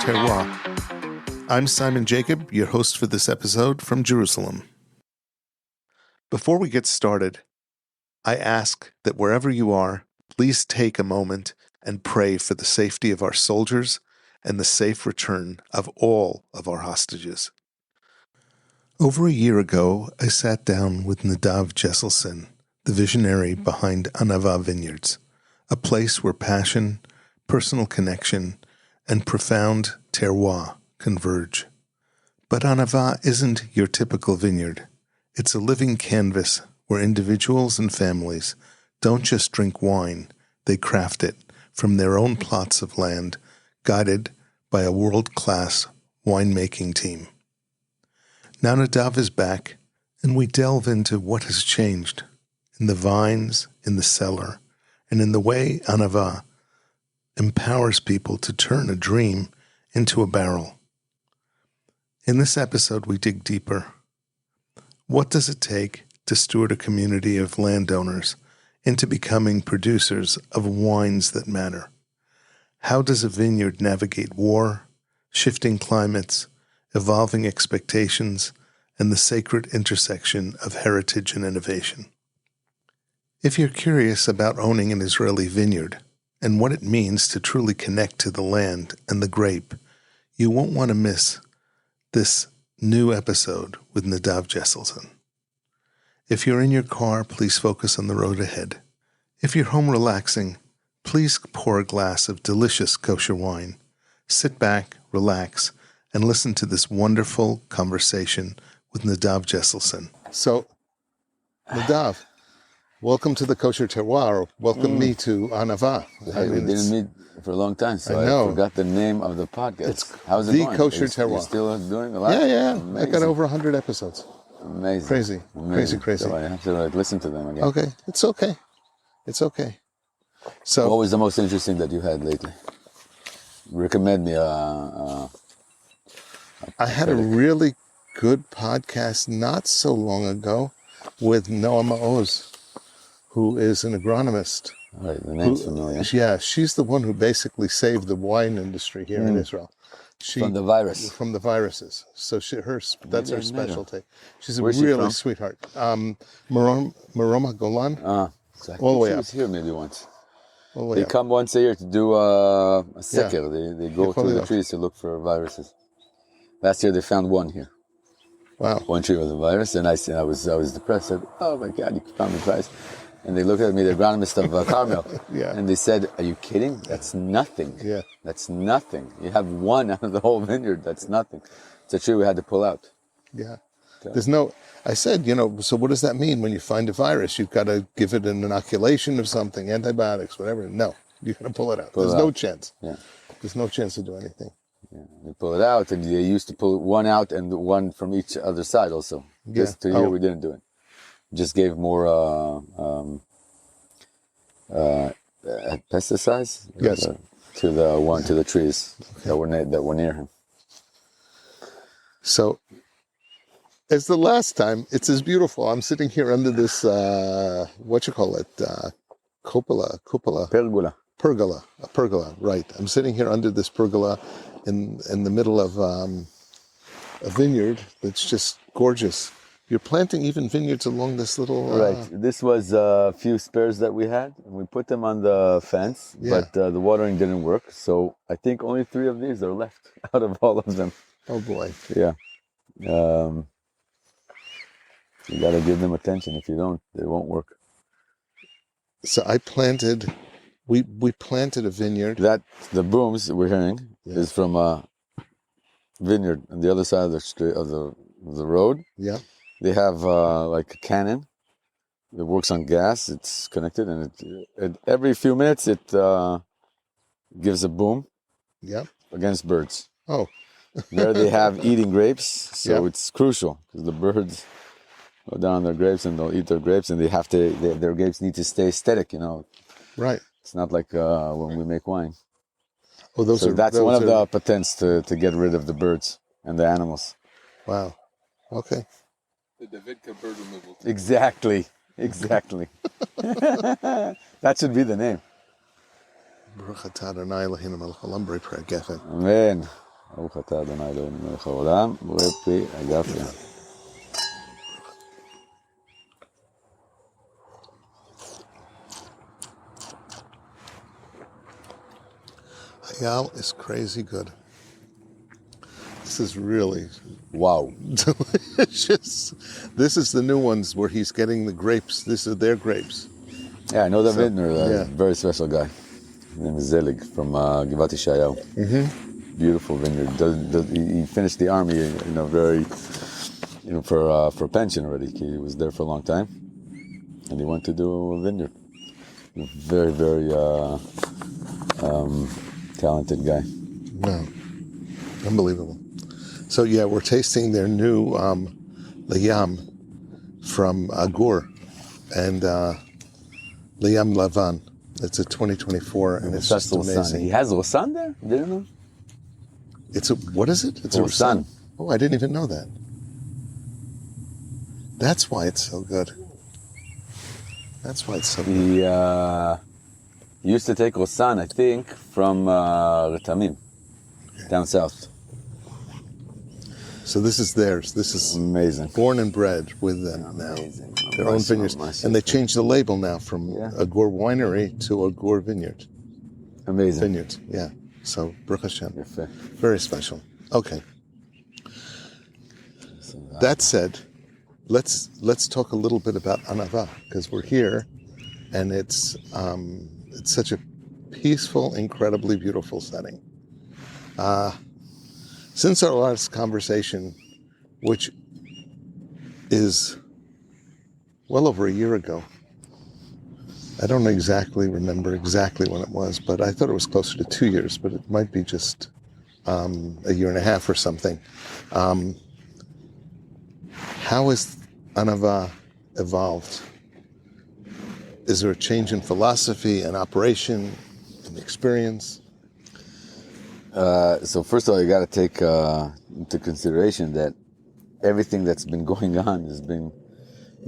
Terroir. I'm Simon Jacob, your host for this episode from Jerusalem. Before we get started, I ask that wherever you are, please take a moment and pray for the safety of our soldiers and the safe return of all of our hostages. Over a year ago, I sat down with Nadav Jesselson, the visionary behind Anava Vineyards, a place where passion, personal connection, and profound terroir converge. But Anava isn't your typical vineyard. It's a living canvas where individuals and families don't just drink wine, they craft it from their own plots of land, guided by a world-class winemaking team. Now Nadav is back, and we delve into what has changed in the vines, in the cellar, and in the way Anava empowers people to turn a dream into a barrel. In this episode, we dig deeper. What does it take to steward a community of landowners into becoming producers of wines that matter? How does a vineyard navigate war, shifting climates, evolving expectations, and the sacred intersection of heritage and innovation? If you're curious about owning an Israeli vineyard and what it means to truly connect to the land and the grape, you won't want to miss this new episode with Nadav Jesselson. If you're in your car, please focus on the road ahead. If you're home relaxing, please pour a glass of delicious kosher wine. Sit back, relax, and listen to this wonderful conversation with Nadav Jesselson. So, Nadav, welcome to the Kosher Terroir. Welcome me to Anava. Hey, we didn't meet for a long time, so I forgot the name of the podcast. How's it the going? The Kosher Terroir. You still doing a lot? Yeah. Amazing. I got over 100 episodes. Amazing. Crazy. So I have to listen to them again. Okay. It's okay. So, what was the most interesting that you had lately? Recommend me I had a really good podcast not so long ago with Noah Maoz, who is an agronomist. All right, the name's familiar. Yeah, she's the one who basically saved the wine industry here in Israel. From the virus. From the viruses. So that's her specialty. She's a Where's really she sweetheart. Maroma Golan. Exactly. All the way she up. was here maybe once. All the way They up. come once a year to do a seker. They go through the trees to look for viruses. Last year they found one here. Wow. One tree with a virus, and I was depressed. I said, "Oh my God, you found the virus!" And they looked at me, the agronomist of Carmel, and they said, "Are you kidding? That's nothing. Yeah, that's nothing. You have one out of the whole vineyard. That's nothing. It's a tree we had to pull out." Yeah. There's no. I said, so what does that mean when you find a virus? You've got to give it an inoculation of something, antibiotics, whatever. No, you got to pull it out. There's no chance. Yeah. There's no chance to do anything. Yeah. They pull it out, and they used to pull one out and one from each other side also. Just to here, we didn't do it. Just gave more pesticides. Yes. To the trees that were near him. So, as the last time, it's as beautiful. I'm sitting here under this pergola, right? I'm sitting here under this pergola in the middle of a vineyard that's just gorgeous. You're planting even vineyards along this little... Right. This was a few spares that we had. And we put them on the fence, but the watering didn't work. So I think only 3 of these are left out of all of them. Oh, boy. Yeah. You got to give them attention. If you don't, they won't work. So we planted a vineyard. The booms that we're hearing is from a vineyard on the other side of the street, of the road. Yeah. They have like a cannon that works on gas. It's connected, and it every few minutes it gives a boom. Yeah. Against birds. Oh. There they have eating grapes, so it's crucial because the birds go down their grapes and they'll eat their grapes, and their grapes need to stay aesthetic. Right. It's not like when we make wine. Oh, that's one of the patents to get rid of the birds and the animals. Wow. Okay. The Davidka bird removal. Exactly. That should be the name. Baruch atah Adonai Eloheinu melech haolam borei peri hagefen. Amen. ברוך אתה אדוני אלוהינו מלך העולם, בורא פרי אגפיה. Hayal is crazy good. This is really Wow. delicious. This is the new ones where he's getting the grapes. These are their grapes. Yeah, I know the vintner, yeah. very special guy. His name is Zelig from Givat Yeshayahu. Beautiful vineyard. He finished the army, for pension already. He was there for a long time, and he went to do a vineyard. Very, very talented guy. Wow. Unbelievable. So yeah, we're tasting their new Layam from Agur and Layam Lavan. It's a 2024 and it's just amazing. He has Rosan there? Didn't know? What is it? It's a Rosan. Oh, I didn't even know that. That's why it's so good. That's why it's so good. He used to take Rosan, I think, from Retamim, down south. So this is theirs. This is amazing. Born and bred with them now. Their own vineyards. And they changed the label now from Agur Winery to Agur Vineyard. Amazing. Vineyards, yeah. So, Baruch Hashem. Very special. Okay. That said, let's talk a little bit about Anava, because we're here, and it's such a peaceful, incredibly beautiful setting. Since our last conversation, which is well over a year ago, I don't remember exactly when it was, but I thought it was closer to 2 years, but it might be just a year and a half or something. How has Anava evolved? Is there a change in philosophy and operation and experience? So first of all, you got to take into consideration that everything that's been going on has been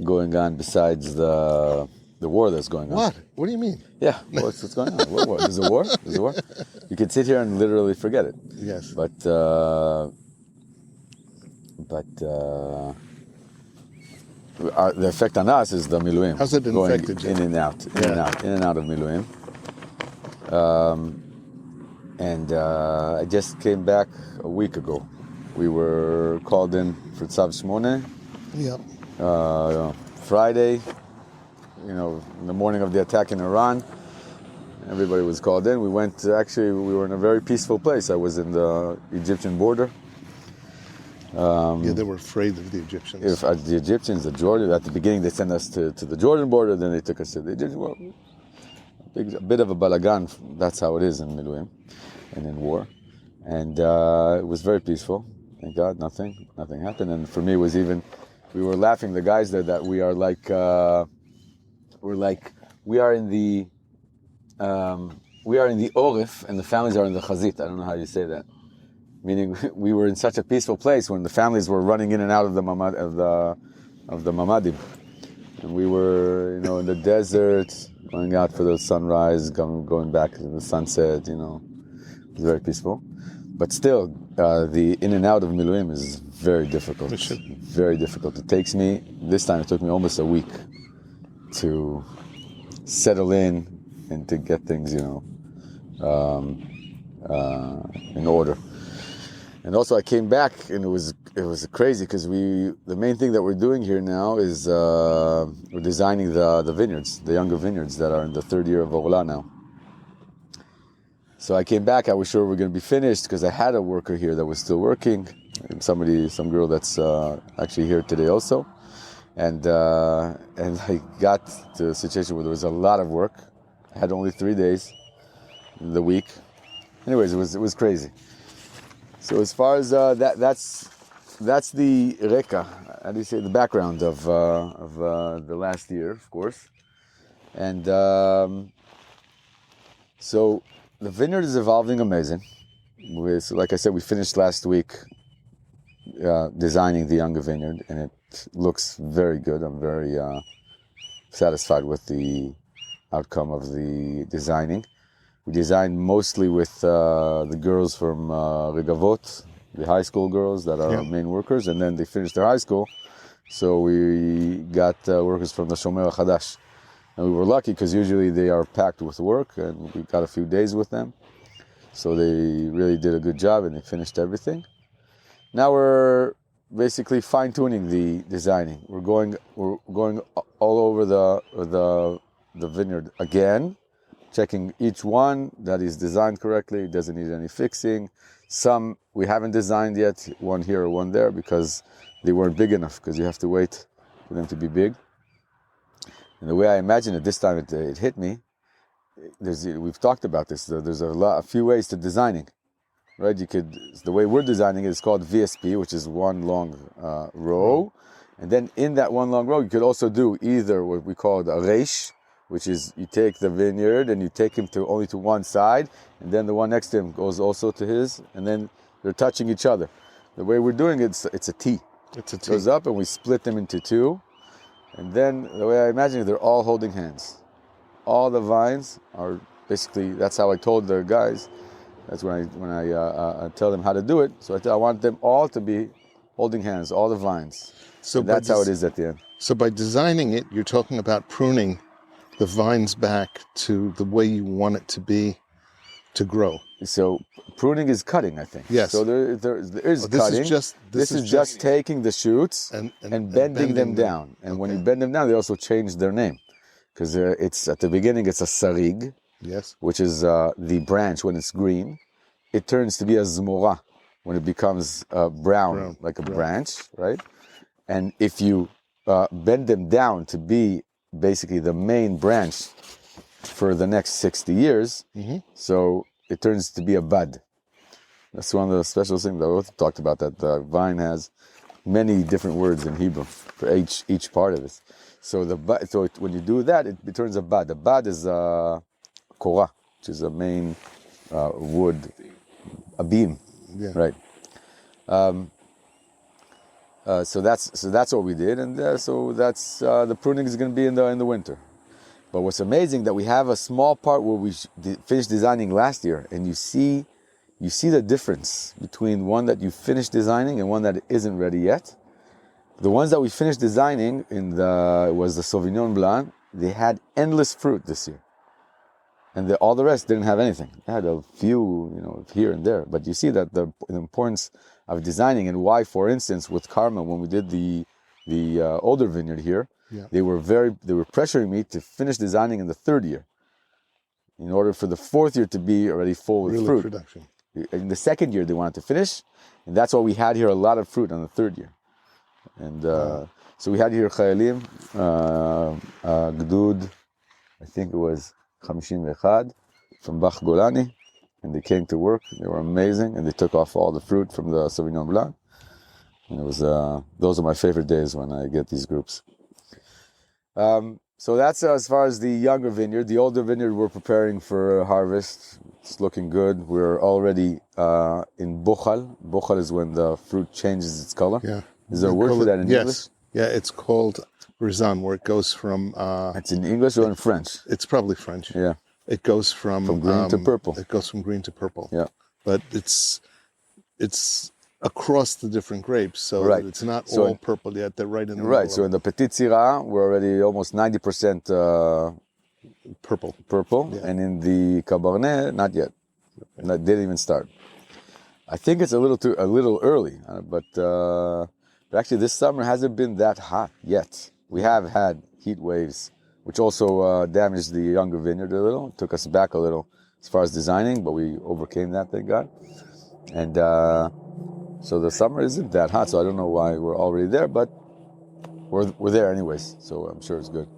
going on besides the war that's going on. What? What do you mean? Yeah, what's going on? What? There's a war? There's a war? You can sit here and literally forget it. Yes. But the effect on us is the miluim. How's it affected you? In and out of miluim. And I just came back a week ago. We were called in for Tzav Shmone. Yep. Friday, in the morning of the attack in Iran, everybody was called in. We were in a very peaceful place. I was in the Egyptian border. They were afraid of the Egyptians. The Egyptians, the Jordan, at the beginning they sent us to the Jordan border, then they took us to the Egyptian border. A bit of a balagan, that's how it is in Miluim and in war. And it was very peaceful. Thank God, nothing happened. And for me, it was we were laughing, the guys there, that we are we are in the Orif and the families are in the Chazit. I don't know how you say that. Meaning we were in such a peaceful place when the families were running in and out of the Mamadim. And we were, in the desert, going out for the sunrise, going back to the sunset, It was very peaceful. But still, the in and out of Miluim is very difficult. Very difficult. This time it took me almost a week to settle in and to get things, in order. And also I came back and it was crazy because the main thing that we're doing here now is we're designing the vineyards, the younger vineyards that are in the third year of Orla now. So I came back, I was sure we were going to be finished because I had a worker here that was still working, some girl that's actually here today also. And I got to a situation where there was a lot of work. I had only 3 days in the week. Anyways, it was crazy. So as far as that's the reka, how do you say, the background of the last year, of course. And so the vineyard is evolving amazing. Like I said, we finished last week designing the younger vineyard, and it looks very good. I'm very satisfied with the outcome of the designing. We designed mostly with the girls from Regavot, the high school girls that are our main workers, and then they finished their high school. So we got workers from the Shomer HaChadash. And we were lucky because usually they are packed with work, and we got a few days with them. So they really did a good job, and they finished everything. Now we're basically fine-tuning the designing. We're going all over the vineyard again, checking each one that is designed correctly, doesn't need any fixing. Some we haven't designed yet, one here or one there, because they weren't big enough, because you have to wait for them to be big. And the way I imagine it, this time it hit me, we've talked about this, there's a few ways to designing, right? The way we're designing it is called VSP, which is one long row. And then in that one long row, you could also do either what we call a reish, which is you take the vineyard and you take him only to one side, and then the one next to him goes also to his, and then they're touching each other. The way we're doing it, it's a T. It's a T. It goes up and we split them into two. And then the way I imagine it, they're all holding hands. All the vines are basically, that's how I told the guys. That's when I tell them how to do it. So I want them all to be holding hands, all the vines. So that's how it is at the end. So by designing it, you're talking about pruning the vines back to the way you want it to be to grow. So pruning is cutting, I think. Yes. So there is cutting. This is just taking the shoots and bending them down. And when you bend them down, they also change their name. Because it's at the beginning, it's a sarig, which is the branch when it's green. It turns to be a zmora when it becomes brown, like a branch, right? And if you bend them down to be basically the main branch for the next 60 years, so it turns to be a bud. That's one of the special things that we talked about, that the vine has many different words in Hebrew for each part of it. So when you do that, it turns a bud. A bud is a korah, which is a main wood, a beam, right? So that's what we did, and so that's the pruning is going to be in the winter. But what's amazing that we have a small part where we finished designing last year, and you see the difference between one that you finished designing and one that isn't ready yet. The ones that we finished designing was the Sauvignon Blanc. They had endless fruit this year, and all the rest didn't have anything. They had a few, here and there. But you see that the importance of designing, and why, for instance, with Karma, when we did the older vineyard here, they were pressuring me to finish designing in the third year, in order for the fourth year to be already full with fruit. Production. In the second year, they wanted to finish, and that's why we had here a lot of fruit on the third year. And so we had here Chayalim, Gdud, I think it was 51 from Bach Golani, and they came to work. They were amazing, and they took off all the fruit from the Sauvignon Blanc. And it was those are my favorite days when I get these groups. So that's as far as the younger vineyard. The older vineyard, we're preparing for harvest. It's looking good. We're already in Buchal. Buchal is when the fruit changes its color. Yeah. Is there a word for that in English? Yeah, it's called Rizan, where it goes from... it's in English or in French? It's probably French. Yeah. It goes from green to purple. It goes from green to purple. Yeah. But it's across the different grapes, so that it's not all purple yet. They're right in the middle. Right, so in the Petit Syrah, we're already almost 90% purple, and in the Cabernet, not yet. That didn't even start. I think it's a little early, but actually this summer hasn't been that hot yet. We have had heat waves, which also damaged the younger vineyard a little. It took us back a little as far as designing, but we overcame that, thank God. And so the summer isn't that hot, so I don't know why we're already there, but we're there anyways, so I'm sure it's good.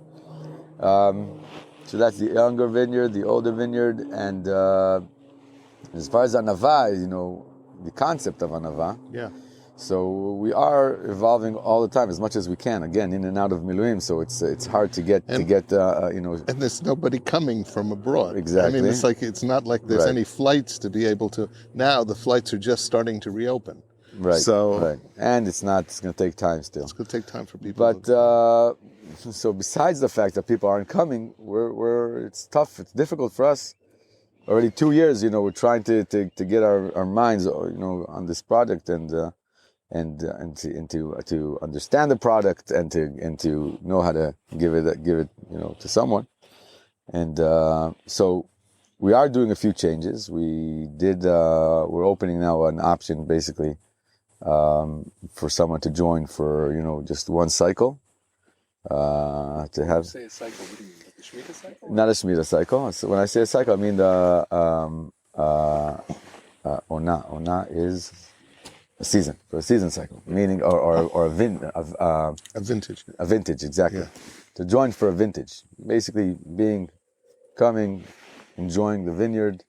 So that's the younger vineyard, the older vineyard, and as far as Anava, the concept of Anava. Yeah. So we are evolving all the time as much as we can. Again, in and out of Miluim, so it's hard to get And there's nobody coming from abroad. Exactly. I mean, it's not like there's any flights to be able to. Now the flights are just starting to reopen. Right. So and it's going to take time still. It's going to take time for people. But so besides the fact that people aren't coming, it's tough. It's difficult for us. already 2 years, we're trying to get our minds, on this project and to understand the product and to know how to give it to someone. And so we are doing a few changes. We're opening now an option basically for someone to join for just one cycle. To have Say a cycle. What do you mean? Like a Shemitah cycle? not a Shemitah cycle. So when I say a cycle, I mean the Ona. Ona is a season, for a season cycle, meaning or a vintage. A vintage, exactly. Yeah. To join for a vintage, basically coming, enjoying the vineyard,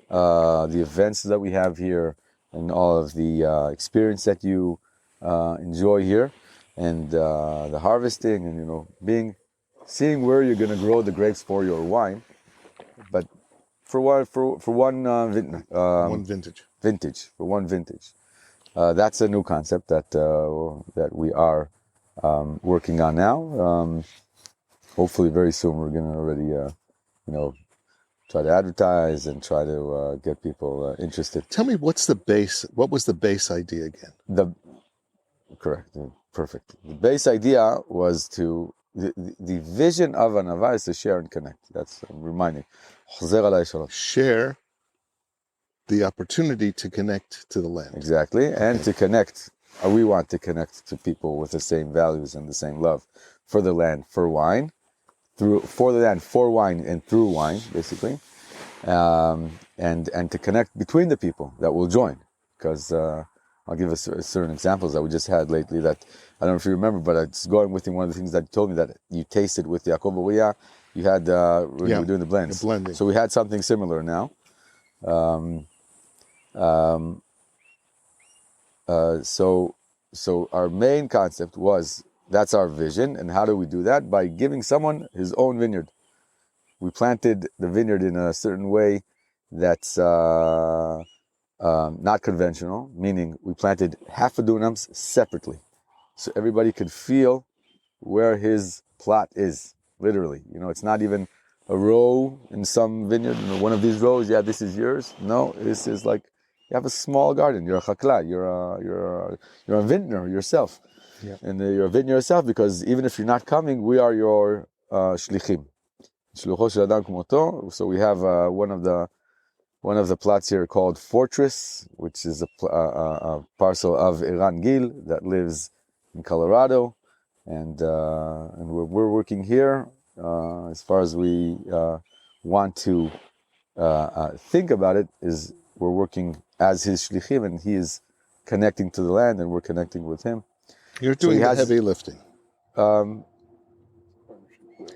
the events that we have here, and all of the experience that you enjoy here, and the harvesting, and seeing where you're going to grow the grapes for your wine, but for one One vintage. for one vintage. That's a new concept that we are working on now. Hopefully, very soon we're going to already, try to advertise and try to get people interested. Tell me, what was the base idea again? Correct, perfect. The base idea was the vision of Anava is to share and connect. That's reminding. Share the opportunity to connect to the land. Exactly, and to connect. We want to connect to people with the same values and the same love for the land, for wine, for the land, for wine, and through wine, basically, and to connect between the people that will join. Because I'll give us certain examples that we just had lately that I don't know if you remember, but it's going with one of the things that you told me that you tasted with Yaakov Awiya. You had when you were doing the blends. The blending. So we had something similar now. So our main concept was, that's our vision, and how do we do that? By giving someone his own vineyard. We planted the vineyard in a certain way that's not conventional, meaning we planted half a dunams separately, so everybody could feel where his plot is, literally. It's not even a row in some vineyard, one of these rows, this is yours. No, this is like, you have a small garden. You're a chakla. You're a vintner yourself, and you're a vintner yourself, because even if you're not coming, we are your shlichim. Shlucho shel adam kmoto. So we have one of the plots here called Fortress, which is a parcel of Eran Gil that lives in Colorado, and we're working here. As far as we want to think about it, is we're working as his shlichim, and he is connecting to the land, and we're connecting with him. You're doing the heavy lifting.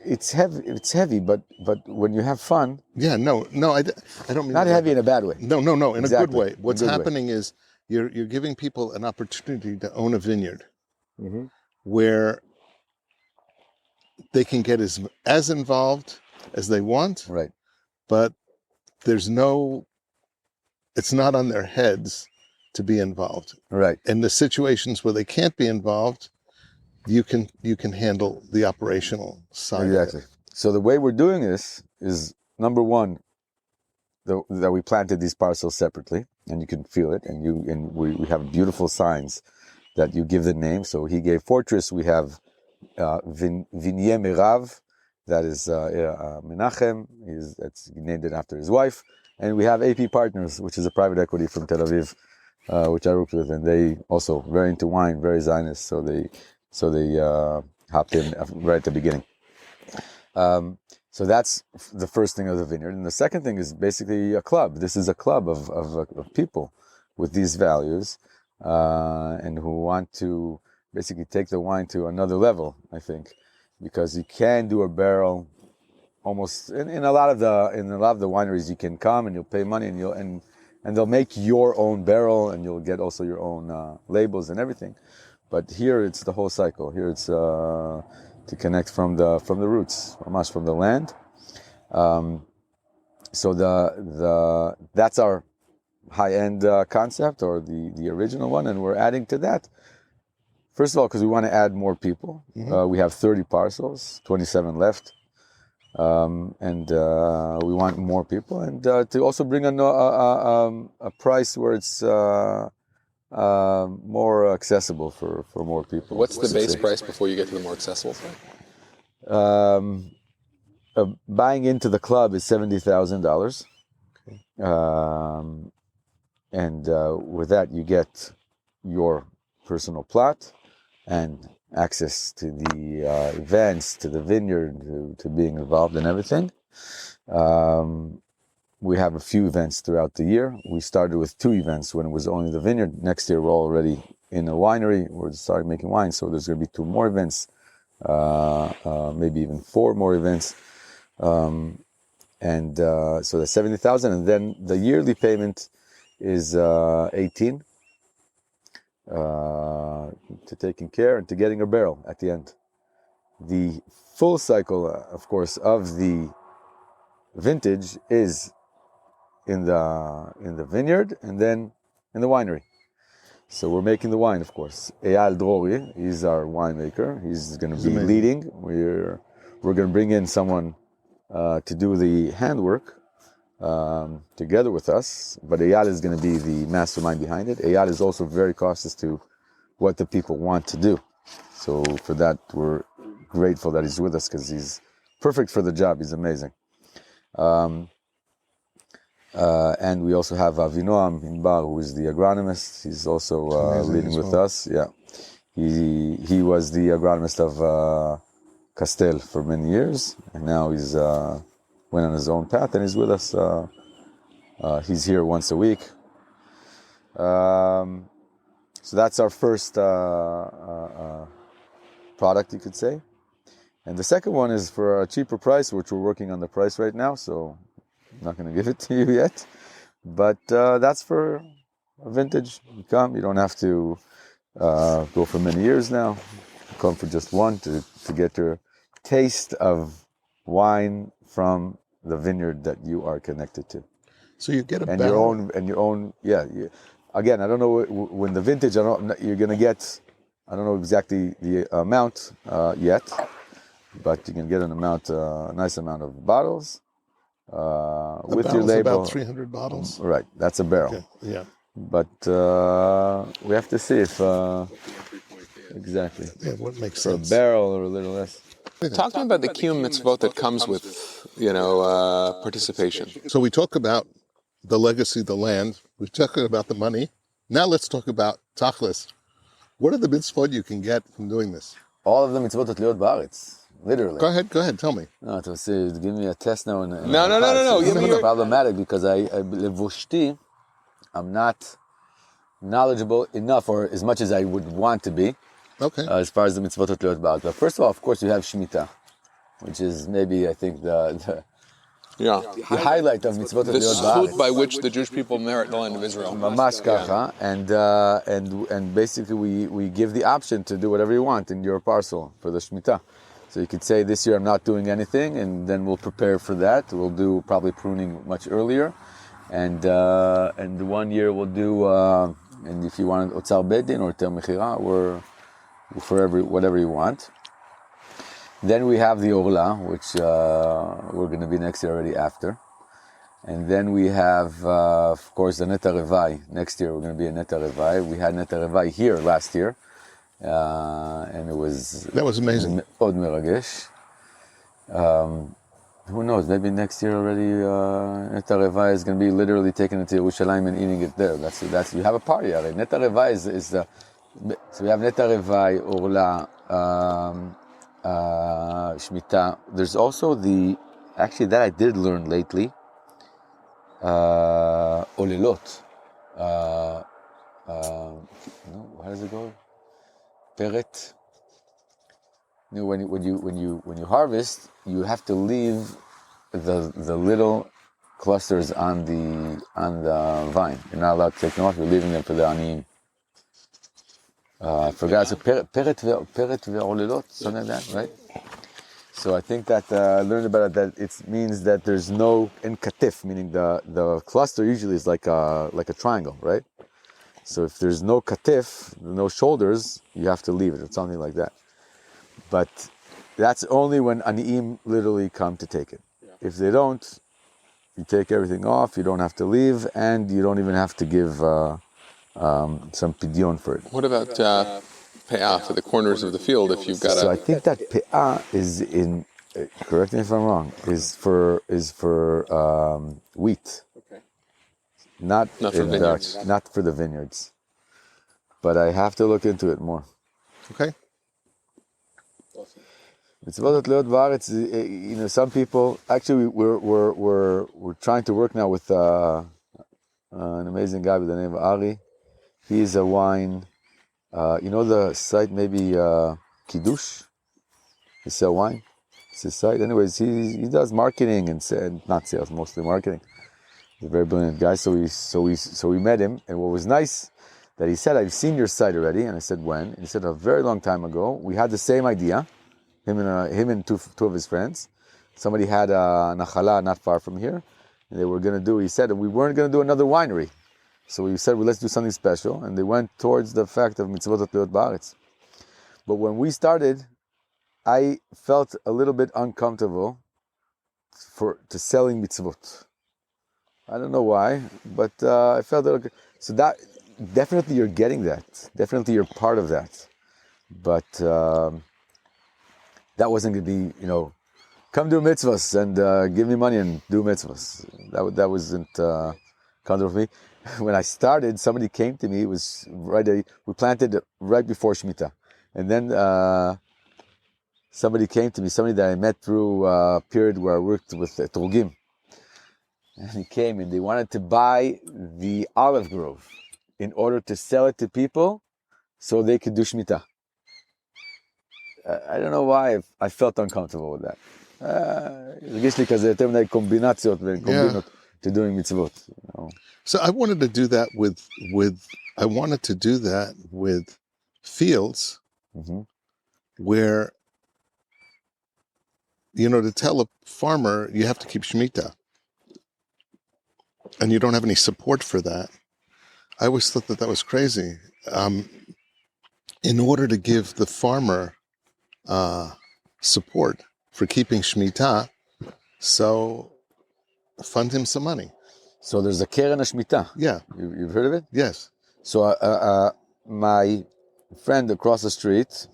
It's heavy, but when you have fun. I don't mean not heavy in a bad way. No, in exactly. a good way. What's happening is you're giving people an opportunity to own a vineyard, where they can get as involved as they want, right? But it's not on their heads to be involved, right? And the situations where they can't be involved, you can handle the operational side. Exactly. So the way we're doing this is, number one, that we planted these parcels separately, and you can feel it, and we have beautiful signs that you give the name. So he gave Fortress. We have Vinyé Merav, that is Menachem. That's named it after his wife. And we have AP Partners, which is a private equity from Tel Aviv, which I worked with, and they also very into wine, very Zionist. So they hopped in right at the beginning. So that's the first thing of the vineyard. And the second thing is basically a club. This is a club of people with these values, and who want to basically take the wine to another level, I think, because you can do a barrel almost in a lot of the wineries. You can come and you'll pay money, and they'll make your own barrel, and you'll get also your own labels and everything. But here it's the whole cycle. Here it's to connect from the roots, almost from the land. So that's our high-end concept, or the original one, and we're adding to that. First of all, because we want to add more people. We have 30 parcels, 27 left. and we want more people, and to also bring a price where it's more accessible for more people. What's the base price before you get to the more accessible price? Buying into the club is $70,000, and with that you get your personal plot and access to the events, to the vineyard, to being involved in everything. We have a few events throughout the year. We started with 2 events when it was only the vineyard. Next year we're already in a winery. We're starting making wine, so there's going to be 2 more events, maybe even 4 more events. So that's 70,000, and then the yearly payment is 18 to taking care and to getting a barrel at the end. The full cycle, of course, of the vintage is in the vineyard and then in the winery. So we're making the wine, of course. Eyal Drori, he's our winemaker. He's going to be leading. We're going to bring in someone to do the handwork together with us, but Eyal is going to be the mastermind behind it. Eyal is also very cautious to what the people want to do. So for that, we're grateful that he's with us because he's perfect for the job. He's amazing. And we also have Avinoam Inbar, who is the agronomist. He's also leading with us. Yeah, he was the agronomist of Castel for many years, and now he's went on his own path, and he's with us. He's here once a week. So that's our first product, you could say. And the second one is for a cheaper price, which we're working on the price right now, so I'm not going to give it to you yet. But that's for a vintage. You come, you don't have to go for many years now. You come for just one to get your taste of wine from the vineyard that you are connected to. So you get a and barrel. your own. Yeah. Again, I don't know when the vintage. You're going to get. I don't know exactly the amount yet, but you can get an amount, a nice amount of bottles with your label. About 300 bottles. Right, that's a barrel. Okay. Yeah. But we have to see if exactly Yeah, what makes for sense. a barrel or a little less. Talk to me about the kiyum mitzvot that comes with, participation. So we talk about the legacy, the land. We're talking about the money. Now let's talk about tachlis. What are the mitzvot you can get from doing this? All of the mitzvot התלויות בארץ, literally. Go ahead, tell me. No, to say, give me a test now. No. It's problematic because levushti, I'm not knowledgeable enough, or as much as I would want to be, Okay. as far as the mitzvot התלויות בארץ. But first of all, of course, you have Shemitah, which is maybe, I think, the highlight of mitzvot The התלויות בארץ. zchut by which the Jewish people merit the land of Israel. Mamash kacha, and basically we give the option to do whatever you want in your parcel for the Shemitah. So you could say, this year I'm not doing anything, and then we'll prepare for that. We'll do probably pruning much earlier, and 1 year we'll do, and if you want otzar bedin or ter mechira, or for whatever you want. Then we have the orla, which we're going to be next year already after. And then we have, of course, the Neta Revai. Next year we're going to be a Neta Revai. We had Neta Revai here last year. And it was... That was amazing. Od meragesh. Who knows, maybe next year already Neta Revai is going to be literally taken into Yerushalayim and eating it there. That's you have a party. Neta Revai is the... So we have Neta Revai, orla, Shemitah. There's also actually that I did learn lately, Olelot. How does it go? Peret. When you harvest, you have to leave the little clusters on the vine. You're not allowed to take them off. You're leaving them for the aniyim. I forgot. So peret ve'olelot, something like that, right? So I think that I learned about it that it means that there's no in katif, meaning the cluster usually is like a triangle, right? So if there's no katif, no shoulders, you have to leave it, or something like that. But That's only when aniim literally come to take it. If they don't, you take everything off, you don't have to leave, and you don't even have to give some pidyon for it. What about pe'ah for the corners of the field if you've got So I think that pe'ah is in, correct me if I'm wrong, is for wheat. Okay. Not for vineyards. not for the vineyards. But I have to look into it more. Okay. Mitzvot Tluot Ba'aretz, you know, some people, actually we're trying to work now with an amazing guy by the name of Ari. He's a wine, you know the site maybe Kiddush? He sell wine. It's his site. Anyways, he does marketing and not sales, mostly marketing. He's a very brilliant guy. So we met him, and what was nice that he said, "I've seen your site already," and I said, "When?" And he said, "A very long time ago. We had the same idea." Him and two of his friends. Somebody had a nachala not far from here, and they were going to do. He said, we weren't going to do another winery, so we said, well, let's do something special. And they went towards the fact of mitzvot tluot ba'aretz. But when we started, I felt a little bit uncomfortable to selling mitzvot. I don't know why, but I felt that. So that definitely you're getting that. Definitely you're part of that, but. That wasn't going to be, you know, come do mitzvahs and give me money and do mitzvahs. That wasn't comfortable for me. When I started, somebody came to me. It was we planted right before Shemitah, and then somebody came to me. Somebody that I met through a period where I worked with Trugim, and he came and they wanted to buy the olive grove in order to sell it to people, so they could do Shemitah. I don't know why I felt uncomfortable with that. הרגיש לי כזה יותר מדי קומבינציות וקומבינות to doing mitzvot. You know? So I wanted to do that with fields where, you know, to tell a farmer you have to keep Shemitah and you don't have any support for that. I always thought that was crazy. In order to give the farmer support for keeping Shemitah, so fund him some money. So there's a Keren HaShemitah. Yeah. You've heard of it? Yes. So my friend across the street,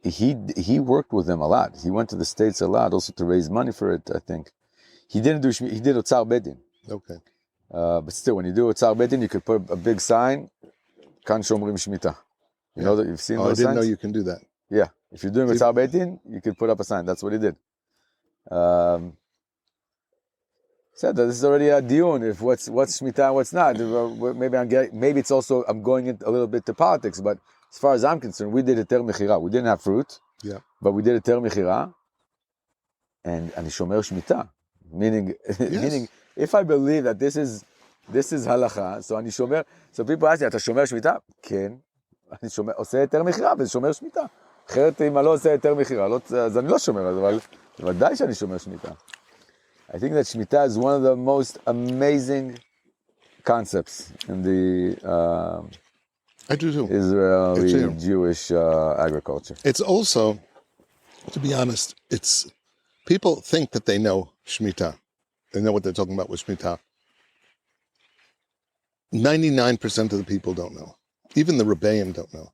he worked with them a lot. He went to the States a lot also to raise money for it, I think. He didn't do Shemitah, he did Otzar Bedin. Okay. But still, when you do Otzar Bedin, you could put a big sign, Kan Shomrim Shemitah. You know that you've seen those signs? I didn't know you can do that. Yeah, if you're doing Otzar Beitin, you could put up a sign. That's what he did. Said that this is already a dion. If what's Shemitah and what's not. Maybe it's also I'm going in a little bit to politics. But as far as I'm concerned, we did a ter mechira. We didn't have fruit. Yeah. But we did a ter mechira, and ani shomer Shemitah, meaning if I believe that this is halacha, so ani shomer. So people ask me, "Ata shomer Shemitah?" Ken. אני עושה יותר מחירה, וזה שומר שמיטה. אחרת אם אני לא עושה יותר מחירה, אז אני לא שומר, אבל ודאי שאני שומר שמיטה. I think that Shemitah is one of the most amazing concepts in the I do too. Israeli Jewish agriculture. It's also, to be honest, people think that they know Shemitah. They know what they're talking about with Shemitah. 99% of the people don't know. Even the Rebbeim don't know.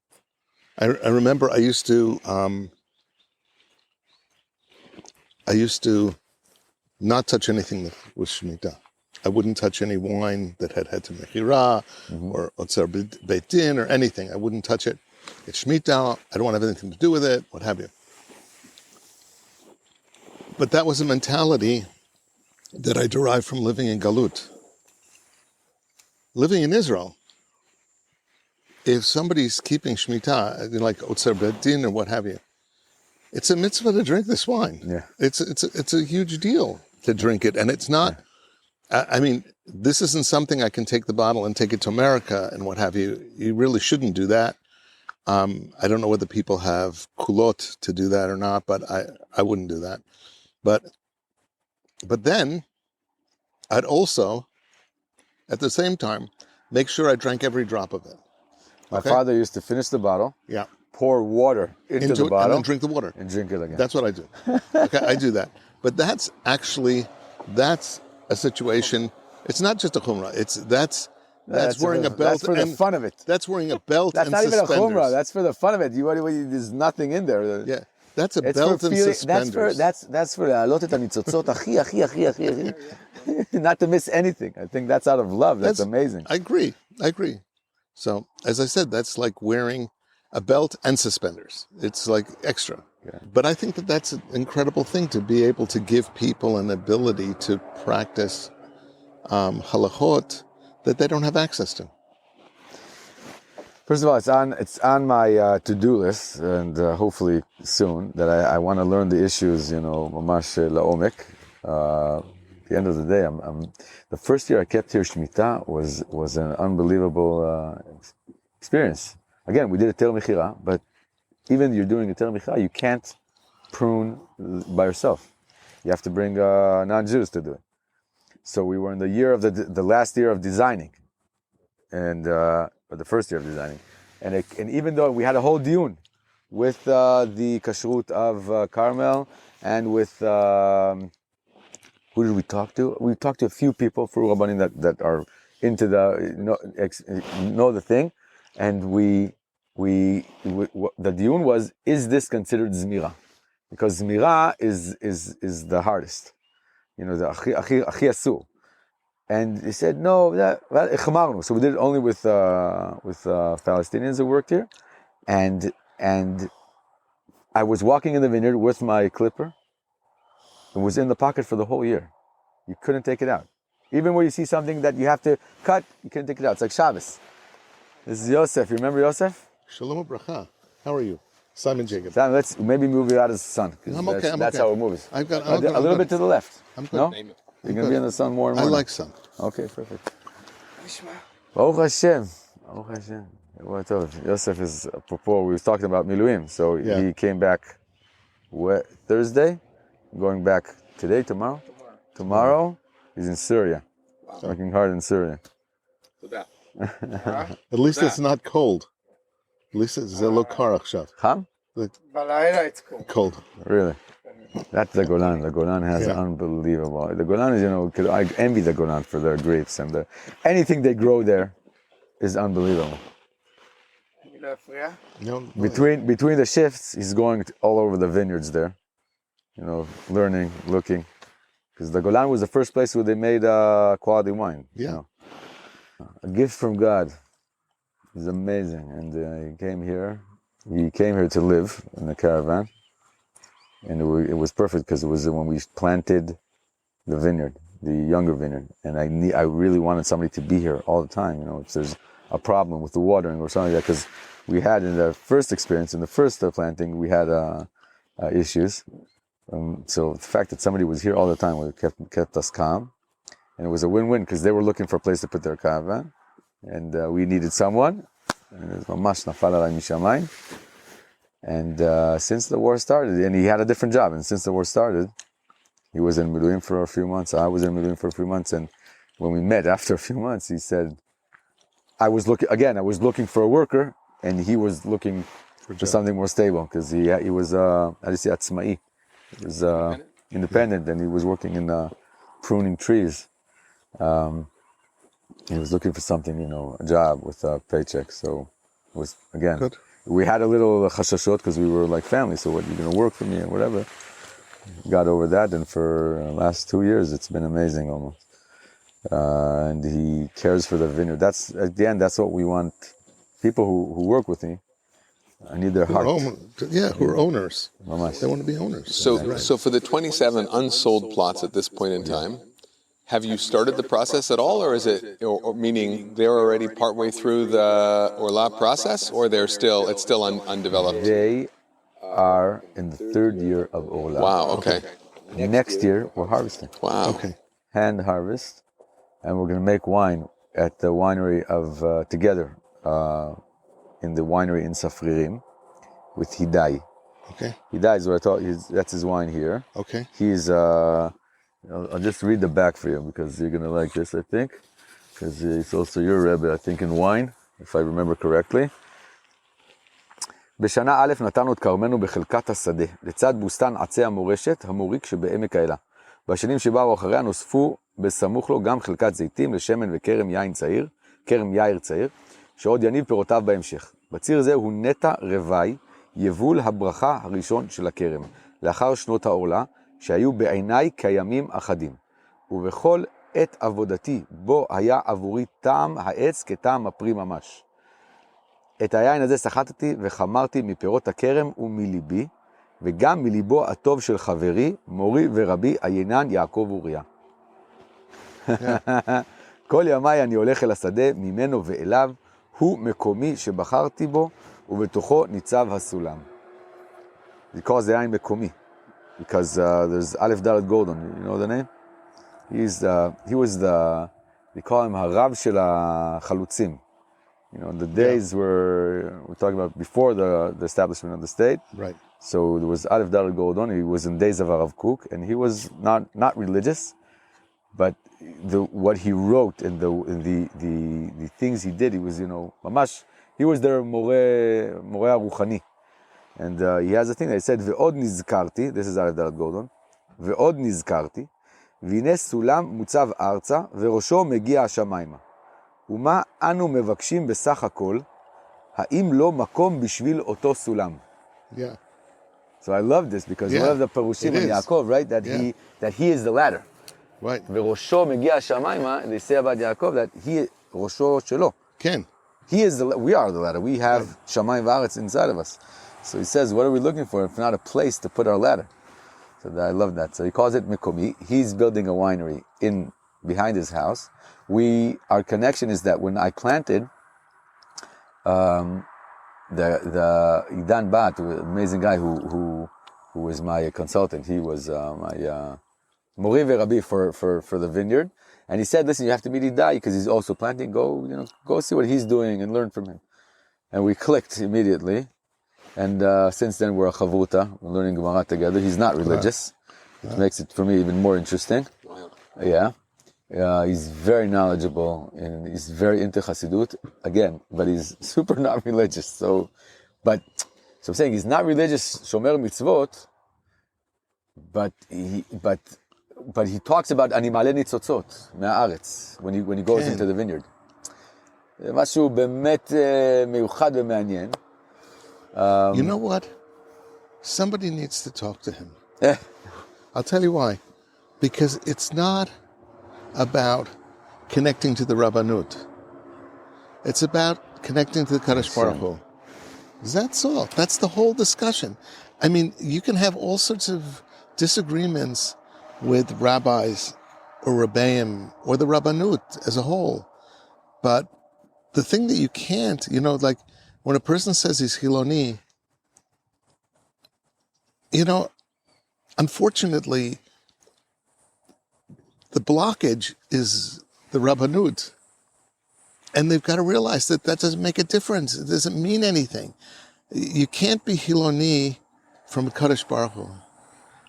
I remember I used to not touch anything that was Shemitah. I wouldn't touch any wine that had to mechira or otzar beit din or anything. I wouldn't touch it. It's Shemitah. I don't want to have anything to do with it, what have you. But that was a mentality that I derived from living in Galut. Living in Israel, if somebody's keeping Shemitah, like Otzar Beit Din or what have you, it's a mitzvah to drink this wine. Yeah. It's a huge deal to drink it. And it's not, I mean, this isn't something I can take the bottle and take it to America and what have you. You really shouldn't do that. I don't know whether people have kulot to do that or not, but I wouldn't do that. But then I'd also, at the same time, make sure I drank every drop of it. My father used to finish the bottle, pour water into the it bottle and then drink the water. and drink it again. That's what I do. Okay, I do that. But that's a situation. It's not just a chumrah. That's wearing a belt. That's for the fun of it. That's wearing a belt That's and not even a suspenders. chumrah. That's for the fun of it. There's nothing in there. Yeah, that's a It's belt for and feeling, suspenders. that's for להעלות את הניצוצות הכי. Not to miss anything. I think that's out of love. That's amazing. I agree. So, as I said, that's like wearing a belt and suspenders. It's like extra. Yeah. But I think that that's an incredible thing to be able to give people an ability to practice halachot that they don't have access to. First of all, it's on my to-do list, and hopefully soon that I want to learn the issues. Mamash laomek. At the end of the day, the first year I kept here Shemitah was an unbelievable experience. Again, we did a Ter Mechira, but even you're doing a Ter Mechira, you can't prune by yourself. You have to bring non-Jews to do it. So we were in the year of the last year of designing, or the first year of designing, and even though we had a whole diyun with the kashrut of Carmel and with who did we talk to? We talked to a few people for Rabbanim that are into know the thing, and the diyun was, is this considered zmira? Because zmira is the hardest, the achi asur. And he said no, so we did it only with Palestinians that worked here, and I was walking in the vineyard with my clipper. It was in the pocket for the whole year. You couldn't take it out. Even when you see something that you have to cut, you couldn't take it out. It's like Shabbos. This is Yosef. You remember Yosef? Shalom u'bracha. How are you? Simon Jacob. Simon, let's maybe move you out of the sun. I'm okay. That's how it moves. I've got a little bit to the left. I'm good. No? You're going to be in the sun more and more. I like sun. Okay, perfect. Baruch Hashem. Baruch Hashem. What Yosef is, apropos, we was talking about Miluim. So he came back Thursday, going back today, tomorrow? Tomorrow, he's in Syria. Wow. Working hard in Syria. At least it's not cold. At least it's a little kar achshav. Huh? It's Cold. Really? That's the Golan. The Golan has unbelievable. The Golan is, I envy the Golan for their grapes and anything they grow there is unbelievable. Between the shifts, he's going all over the vineyards there. Learning, looking. Because the Golan was the first place where they made quality wine. Yeah. A gift from God. It's amazing. And he came here to live in the caravan. And it was perfect because it was when we planted the vineyard, the younger vineyard. And I really wanted somebody to be here all the time. If there's a problem with the watering or something like that. Because we had in the first experience, in the first planting, we had issues. So the fact that somebody was here all the time kept us calm, and it was a win-win because they were looking for a place to put their caravan, and we needed someone. And it was mamash nafal alay mishamayim. And since the war started, and he had a different job, and since the war started, he was in Miluim for a few months. I was in Miluim for a few months, and when we met after a few months, he said, I was looking for a worker, and he was looking for something more stable because he was atzmai. He was independent, and he was working in pruning trees. He was looking for something, a job with a paycheck. So it was, again, good. We had a little chashashot because we were like family. So what, you're going to work for me and whatever. Got over that, and for the last 2 years, it's been amazing almost. And he cares for the vineyard. That's, at the end, that's what we want. People who work with me, I need their heart. Who are owners. Mamash. They want to be owners. So for the 27 unsold plots at this point in time, have you started the process at all, or is it, or meaning they're already partway through the Orla process, or it's still undeveloped? They are in the third year of Orla. Wow, okay. Next year, we're harvesting. Wow. Okay. Hand harvest, and we're going to make wine at the winery of, together, in the winery in Safririm with Hidai. Okay. Hidai is what I thought, that's his wine here. Okay. He's, I'll just read the back for you because you're going to like this, I think. Because he's also your Rebbe, I think, in wine, if I remember correctly. בשנה א' נתנו את כרמנו בחלקת השדה, לצד בוסתן עצי המורשת, המוריק שבעמק האלה. בשנים שבאו אחריה נוספו בסמוך לו גם חלקת זיתים לשמן וכרם יין צעיר, שעוד יניב פירותיו בהמשך. בציר זה הוא נטע רווי, יבול הברכה הראשון של הכרם, לאחר שנות העורלה, שהיו בעיניי כימים אחדים. ובכל עת עבודתי, בו היה עבורי טעם העץ כטעם הפרי ממש. את היין הזה סחטתי וחמרתי מפירות הכרם ומליבי, וגם מליבו הטוב של חברי, מורי ורבי היינן יעקב אוריה. כל ימיי אני הולך אל השדה, ממנו ואליו, הוא מקומי שבחרתי בו, ובתוכו ניצב הסולם. He calls the היין מקומי, because there's Aleph Dalet Gordon, you know the name? He was the, they call him הרב של החלוצים. You know, the days we're talking about before the establishment of the state. Right. So there was Aleph Dalet Gordon, he was in days of Arav Kook, and he was not religious, but what he wrote and the things he did, he was, you know, mamash, he was their Moreh HaRuchani. And he has a thing that he said, Ve'od nizkarti, this is Aleph Dalet Gordon, Ve'od nizkarti, והנה סולם מוצב ארצה, וראשו מגיע השמיימה. ומה אנו מבקשים בסך הכל, האם לא מקום בשביל אותו סולם? Yeah. So I love this, because one of the Perushim on Yaakov, right, that he is the ladder. Right. וראשו מגיע השמיימה, they say about Yaakov that he, ראשו שלו. Ken. He is we are the ladder. We have Shamayim V'aretz inside of us. So he says, what are we looking for if not a place to put our ladder? So I love that. So he calls it Mikomi. He's building a winery behind his house. Our connection is that when I planted the Idan Bat, an amazing guy who was my consultant. He was my Mori V'Rabi for the vineyard. And he said, listen, you have to meet Idai because he's also planting. Go see what he's doing and learn from him. And we clicked immediately. And since then we're a chavruta, we're learning Gemara together. He's not religious, which makes it for me even more interesting. Yeah. He's very knowledgeable and he's very into Chassidut, again, but he's super not religious. So I'm saying he's not religious, Shomer Mitzvot, but he talks about animale nitzotzot מהארץ when he goes into the vineyard. משהו באמת מיוחד ומעניין. You know what? Somebody needs to talk to him. I'll tell you why. Because it's not about connecting to the Rabbanut. It's about connecting to the Kadosh Baruch Hu. That's all. That's the whole discussion. I mean, you can have all sorts of disagreements with rabbis or Rebbeim or the Rabbanut as a whole. But the thing that you can't, like when a person says he's Hiloni, unfortunately, the blockage is the Rabbanut. And they've got to realize that doesn't make a difference. It doesn't mean anything. You can't be Hiloni from Kadosh Baruch Hu.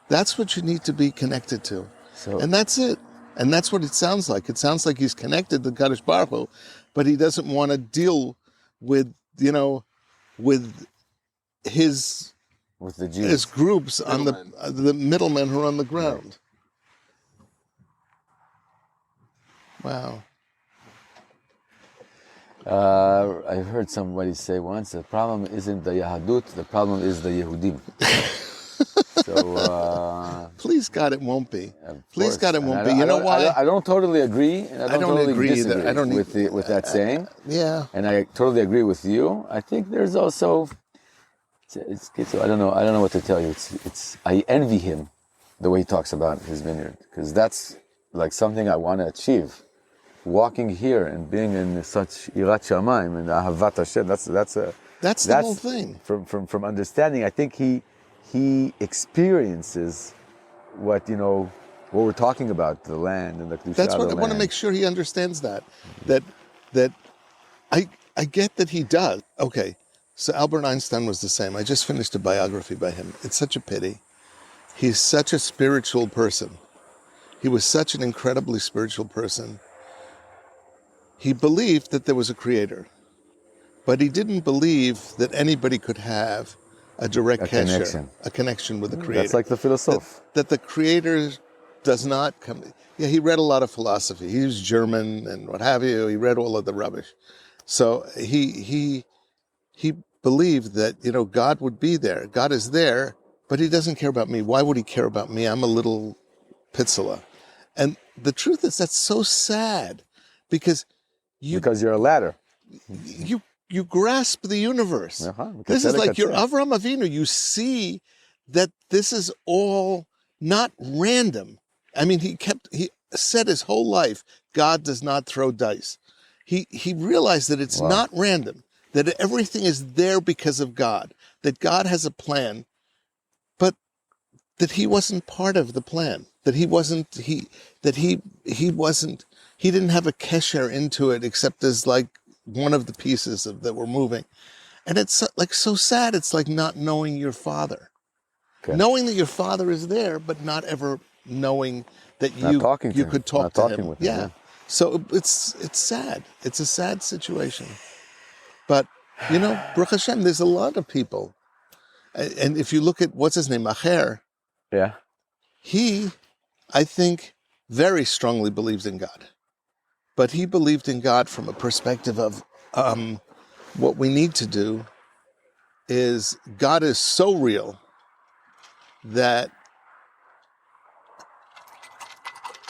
That's what you need to be connected to. And that's it. And that's what it sounds like. It sounds like he's connected to Kadosh Baruch Hu, but he doesn't want to deal with his groups on the middlemen who are on the ground. Wow. I heard somebody say once, the problem isn't the Yahadut, the problem is the Yehudim. So please God, it won't be. Please God, it won't be. You know why? I don't totally agree, and I don't totally disagree with that saying. Yeah. And I totally agree with you. I think there's also, I don't know what to tell you. I envy him the way he talks about his vineyard, because that's like something I want to achieve. Walking here and being in such Yirat Shamayim and Ahavat Hashem, that's the whole thing. From understanding, I think he experiences what we're talking about, the land and the Kedusha. That's what I want to make sure he understands that I get that he does. Okay, so Albert Einstein was the same. I just finished a biography by him. It's such a pity. He's such a spiritual person. He was such an incredibly spiritual person. He believed that there was a creator, but he didn't believe that anybody could have a direct connection with the Creator. That's like the philosopher. That the Creator does not come. Yeah, he read a lot of philosophy. He was German and what have you. He read all of the rubbish. So he believed that, God would be there. God is there, but he doesn't care about me. Why would he care about me? I'm a little pitzela. And the truth is that's so sad because you're a ladder. You grasp the universe. This is like your Avraham Avinu. You see that this is all not random. I mean, he said his whole life, God does not throw dice. He realized that it's not random, that everything is there because of God, that God has a plan, but that he wasn't part of the plan, that he didn't have a kesher into it except as like one of the pieces that were moving. And it's like so sad. It's like not knowing your father. Okay. Knowing that your father is there, but not ever knowing that you could talk to him. Yeah. So it's sad. It's a sad situation. But, Baruch Hashem, there's a lot of people. And if you look at, what's his name, Acher. Yeah. He, I think, very strongly believes in God. But he believed in God from a perspective of what we need to do is God is so real that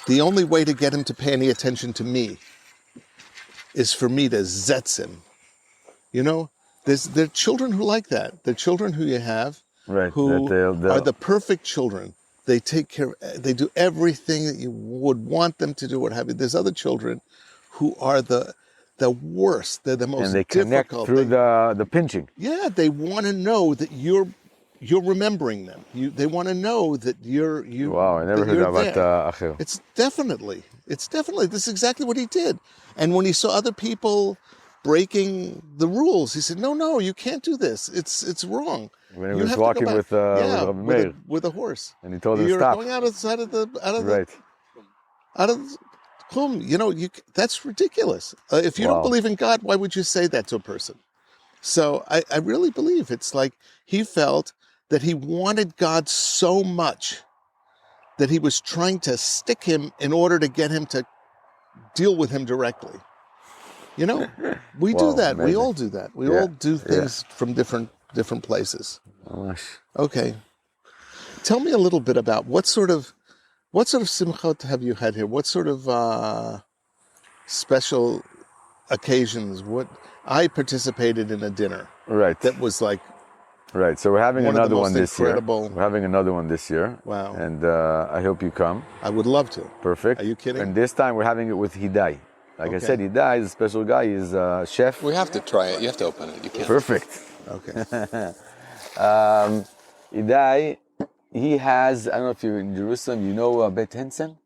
the only way to get him to pay any attention to me is for me to zetz him. There are children who like that. There are children who you have who are the perfect children. They take care, they do everything that you would want them to do, what have you. There's other children who are the worst. They're the most difficult. And they connect through the pinching. Yeah, they want to know that you're remembering them. They want to know that you're. Wow, I never heard about Acher. It's definitely. This is exactly what he did. And when he saw other people breaking the rules, he said, "No, you can't do this. It's wrong." When he was walking with a horse, and he told him you're stop. Going out of the Klum. That's ridiculous. If you don't believe in God, why would you say that to a person? So I really believe it's like he felt that he wanted God so much that he was trying to stick him in order to get him to deal with him directly. We do that. Simcha. We all do that. We all do things from different places. Okay. Tell me a little bit about what sort of simchot have you had here? What sort of special occasions? I participated in a dinner. Right. That was like. Right. So we're having another one this year. We're having another one this year. Wow. And I hope you come. I would love to. Perfect. Are you kidding? And this time we're having it with Hidai. Like I said, Hidai is a special guy. He's a chef. We have to try it. You have to open it. You can't. Perfect. Okay. Hidai, he has, I don't know if you're in Jerusalem, Bet Hensen?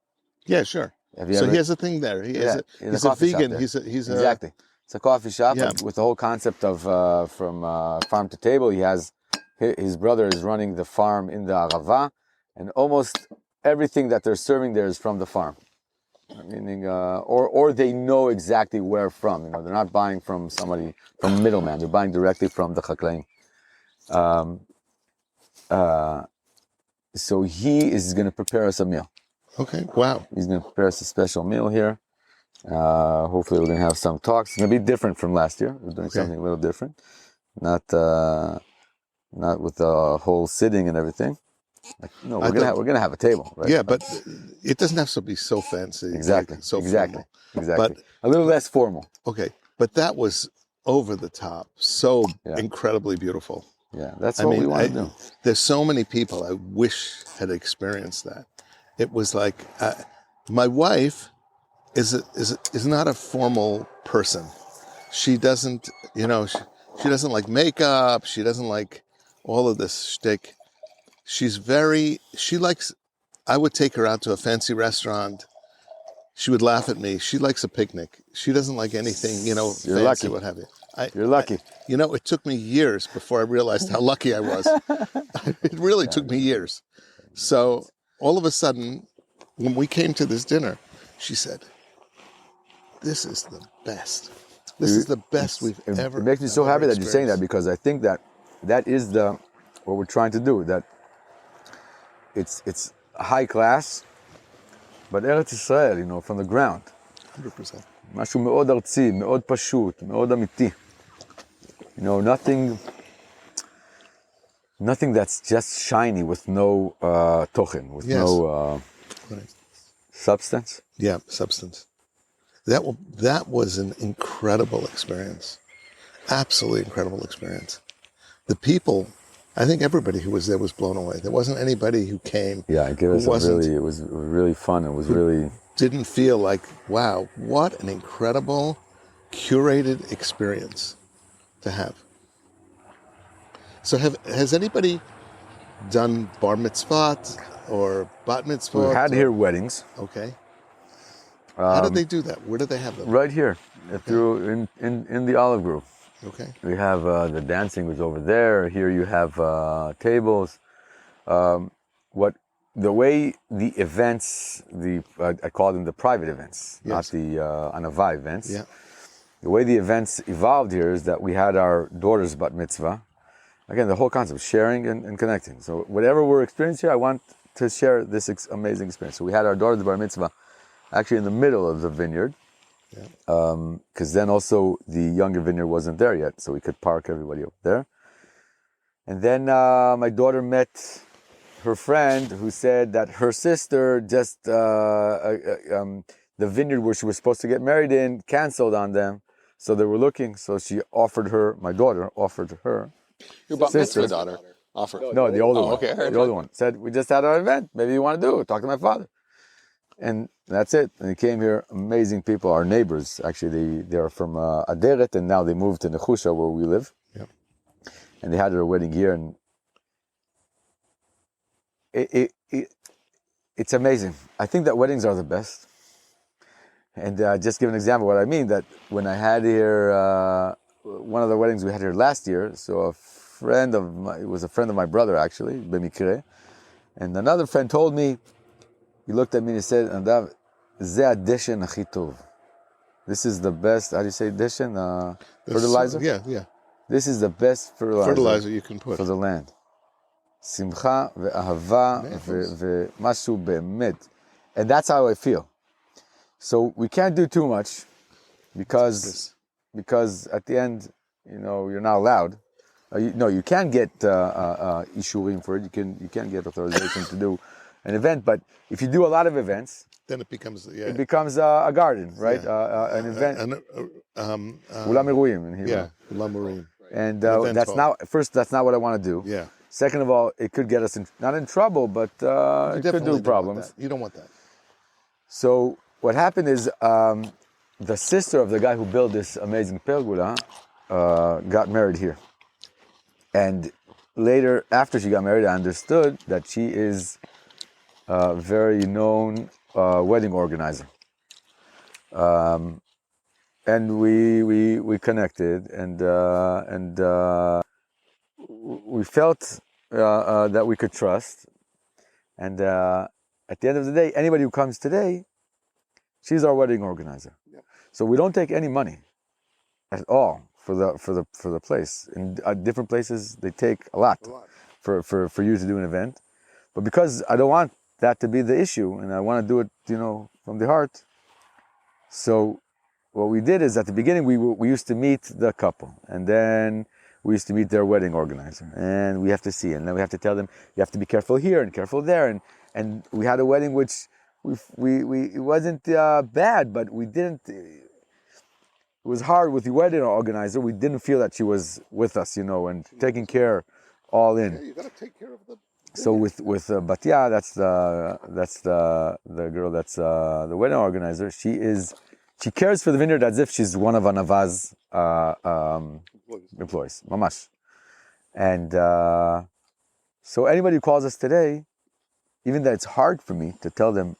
Yeah, sure. He has a thing there. He's a vegan. Exactly. It's a coffee shop with the whole concept of from farm to table. He has, his brother is running the farm in the Arava, and almost everything that they're serving there is from the farm. Meaning, or they know exactly where from. They're not buying from somebody, from a middleman. They're buying directly from the Chaklaim. So he is going to prepare us a meal. Okay. Wow. He's going to prepare us a special meal here. Hopefully, we're going to have some talks. It's going to be different from last year. We're doing something a little different. Not with the whole sitting and everything. We're gonna have a table, right? Yeah, but it doesn't have to be so fancy. Exactly. Formal. But a little less formal. Okay, but that was over the top, so incredibly beautiful. Yeah, that's what we want to do. There's so many people I wish had experienced that. It was like my wife is not a formal person. She doesn't, she doesn't like makeup. She doesn't like all of this shtick. I would take her out to a fancy restaurant. She would laugh at me. She likes a picnic. She doesn't like anything, You're fancy, lucky. what have you. You're lucky. It took me years before I realized how lucky I was. It really took me years. So all of a sudden, when we came to this dinner, she said, "This is the best. This is the best we've It ever. makes me so happy that you're saying that, because I think that is what we're trying to do. That it's high class, but Eretz Israel, from the ground. 100%. משהו מאוד ארצי, מאוד פשוט, מאוד אמיתי. Nothing that's just shiny with no tochen, with no substance. Yeah, substance. That was an incredible experience. Absolutely incredible experience. The people, I think everybody who was there was blown away. There wasn't anybody who came. Yeah, it was really fun. It was really... Didn't feel like, wow, what an incredible, curated experience to have. So has anybody done bar mitzvot or bat mitzvot? We had here weddings. Okay. How did they do that? Where did they have them? Right here, through in the Olive Grove. Okay. We have the dancing was over there. Here you have tables. The way the events, I call them the private events, not the Anava events. Yeah. The way the events evolved here is that we had our daughter's bat mitzvah. Again, the whole concept, sharing and connecting. So whatever we're experiencing here, I want to share this amazing experience. So we had our daughter's bar mitzvah actually in the middle of the vineyard. Because then also the younger vineyard wasn't there yet, so we could park everybody up there. And then my daughter met her friend who said that her sister just, the vineyard where she was supposed to get married in canceled on them. So they were looking, so my daughter offered her. Your bat mitzvah daughter offered? No, the older one. Okay, the older one. Said, we just had our event, maybe you want to do it, talk to my father. And that's it. And they came here, amazing people, our neighbors. Actually, they are from Aderet, and now they moved to Nechusha, where we live. Yep. And they had their wedding here, and it's amazing. I think that weddings are the best. And just give an example of what I mean, that when I had here, one of the weddings we had here last year, so it was a friend of my brother, actually, Bemikre, and another friend told me, he looked at me and he said, Nadav, ze adeshen achi tov. This is the best, how do you say deshen? Fertilizer? Yeah. This is the best fertilizer you can put for the land. Simcha ve'ahava ve'mashu be'emet. And that's how I feel. So we can't do too much because at the end, you're not allowed. You can get ishurim for it. You can get authorization to do an event, but if you do a lot of events, then it becomes a garden, right? An event. Ulam iruim in Hebrew. Yeah, ulam iruim. And that's not what I want to do. Yeah. Second of all, it could get us not in trouble, but it could do problems. You don't want that. So what happened is the sister of the guy who built this amazing pergola got married here, and later, after she got married, I understood that she is a very known wedding organizer. And we connected, and we felt that we could trust. And at the end of the day, anybody who comes today, she's our wedding organizer. Yep. So we don't take any money at all for the place. In different places, they take a lot. For you to do an event. But because I don't want that to be the issue, and I want to do it, from the heart. So what we did is, at the beginning, we used to meet the couple, and then we used to meet their wedding organizer, and we have to see, and then we have to tell them, you have to be careful here and careful there, and we had a wedding which it wasn't bad, but we didn't. It was hard with the wedding organizer. We didn't feel that she was with us, and taking care all in. Yeah, you got to take care of the. So with Batya, that's the girl that's the wedding organizer. She cares for the vineyard as if she's one of Anava's employees, mamash. And so anybody who calls us today, even though it's hard for me to tell them,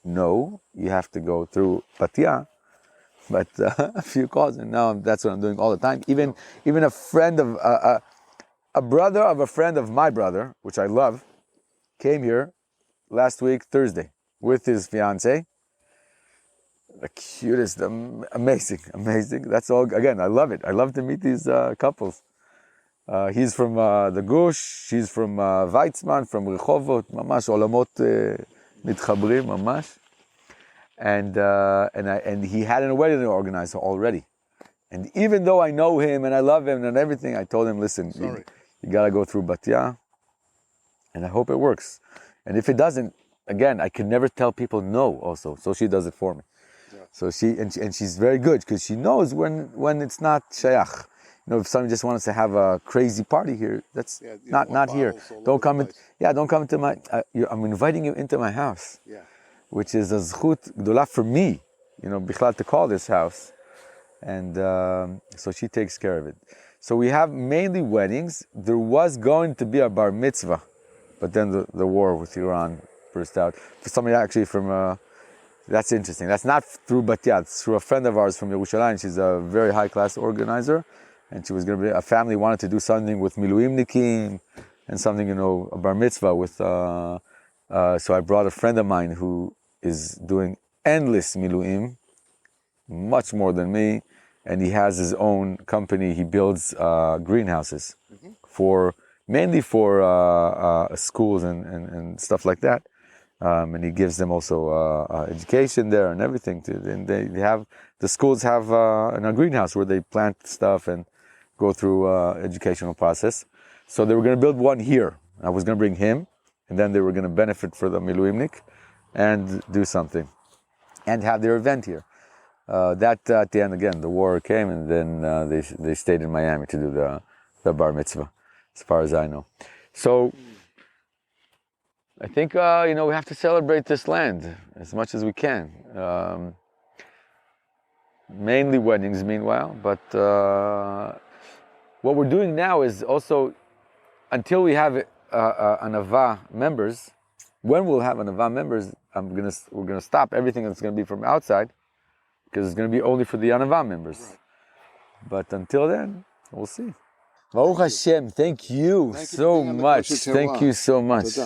no, you have to go through Batya, but a few calls, and now that's what I'm doing all the time. Even a friend of a brother of a friend of my brother, which I love, came here last week, Thursday, with his fiancée. The cutest, amazing. That's all. Again, I love it. I love to meet these couples. He's from the Gush, she's from Weizmann, from Rehovot, mamash, olamot mitchabrim, mamash. And he had a wedding organizer already. And even though I know him and I love him and everything, I told him, listen, you got to go through Batya, and I hope it works. And if it doesn't, again, I can never tell people no also, so she does it for me. Yeah. So she's very good, because she knows when it's not shayach. You know, if someone just wants to have a crazy party here, that's not here. Don't come into my, I'm inviting you into my house, which is a zchut gdola for me, you know, bichlal, to call this house. And so she takes care of it. So we have mainly weddings. There was going to be a bar mitzvah, but then the war with Iran burst out. For somebody actually from, that's interesting. That's not through Batya, it's through a friend of ours from Yerushalayim. She's a very high-class organizer. And she was going to be, a family wanted to do something with miluimnikim and something, you know, a bar mitzvah with, so I brought a friend of mine who is doing endless miluim, much more than me. And he has his own company. He builds greenhouses mainly for schools and stuff like that. And he gives them also education there and everything. And the schools have a greenhouse where they plant stuff and go through educational process. So they were going to build one here. I was going to bring him, and then they were going to benefit for the miluimnik and do something and have their event here. That at the end, again, the war came, and then they stayed in Miami to do the bar mitzvah, as far as I know. So I think we have to celebrate this land as much as we can. Mainly weddings, meanwhile, but what we're doing now is also, until we have Anava members. When we'll have Anava members, we're gonna stop everything that's gonna be from outside, because it's going to be only for the Anava members. Right. But until then, we'll see. Baruch Hashem, thank you so much. Thank you so much.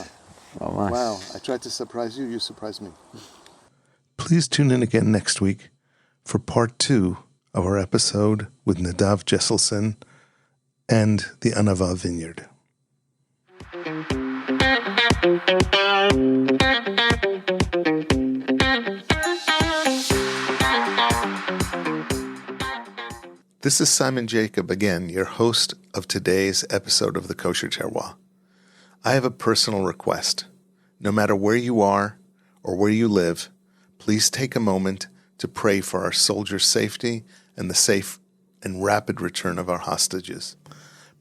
Wow, I tried to surprise you, you surprised me. Please tune in again next week for part 2 of our episode with Nadav Jesselson and the Anava Vineyard. This is Simon Jacob again, your host of today's episode of the Kosher Terroir. I have a personal request. No matter where you are or where you live, please take a moment to pray for our soldiers' safety and the safe and rapid return of our hostages.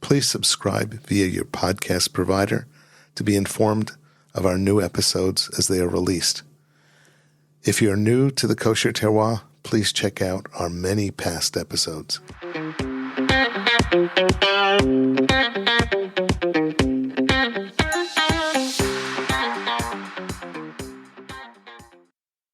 Please subscribe via your podcast provider to be informed of our new episodes as they are released. If you're new to the Kosher Terroir, please check out our many past episodes.